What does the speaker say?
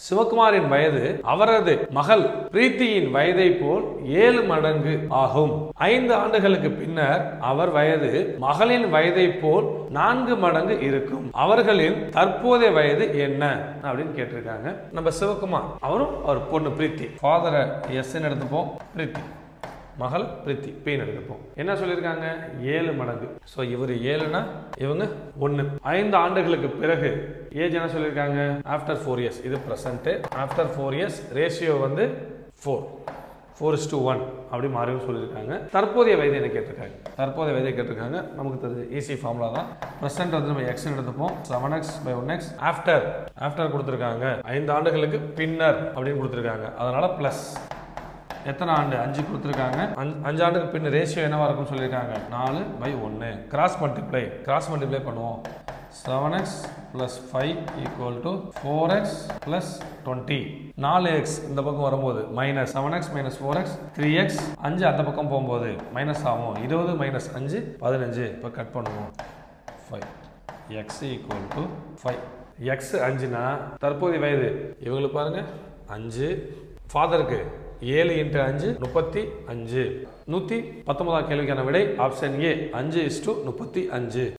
சிவகுமாரின் வயது அவரது மகள் பிரீத்தியின் வயதை போல் 7 மடங்கு ஆகும். 5 ஆண்டுகளுக்கு பின்னர் அவர் வயது மகளின் வயதை போல் 4 மடங்கு இருக்கும். அவர்களின் தற்போதைய வயது என்ன அப்படின்னு கேட்டிருக்காங்க. நம்ம சிவகுமார் அவரும் அவர் பொண்ணு பிரீத்தி. ஃபாதரை எஸ் எடுத்துப்போம், பிரீத்தி மகள் பிரீத்தி பெயின் எடுத்துப்போம். என்ன சொல்லியிருக்காங்க? 7 மடங்கு. ஸோ இவர் 7னா இவங்க 1. 5 ஆண்டுகளுக்கு பிறகு ஏஜ் என்ன சொல்லியிருக்காங்க? After 4 years. இது ப்ரெசன்ட். ஆஃப்டர் 4 இயர்ஸ் ரேஷியோ வந்து 4:1 அப்படி மாறியும் சொல்லியிருக்காங்க. தற்போதைய வயது என்ன கேட்டிருக்காங்க? தற்போதைய வயதை கேட்டிருக்காங்க. நமக்கு தெரிஞ்சு ஈஸி ஃபார்முலா தான். ப்ரெசன்ட் வந்து நம்ம எக்ஸ் எடுத்துப்போம். 7x/1x. ஆஃப்டர் கொடுத்துருக்காங்க. 5 ஆண்டுகளுக்கு பின்னர் அப்படின்னு கொடுத்துருக்காங்க. அதனால பிளஸ் எத்தனை ஆண்டு? 5 கொடுத்துருக்காங்க. 5 ஆண்டுக்கு பின் ரேஷியோ என்னவா இருக்கும்னு சொல்லியிருக்காங்க? 4/1. கிராஸ் மல்டிப்ளை பண்ணுவோம். 7x + 5 = 4x + 20. 4x இந்த பக்கம் வரும்போது மைனஸ் 7x - 4x 3x. 5 அந்த பக்கம் போகும்போது மைனஸ் ஆகும். 20 - 5 15. இப்போ கட் பண்ணுவோம். 5. x = 5. x 5னா தற்போதைய வயது இவங்களுக்கு பாருங்க 5. ஃபாதருக்கு 7 × 5 35. 119ஆம் கேள்விக்கான விடை ஆப்ஷன் ஏ 5:35.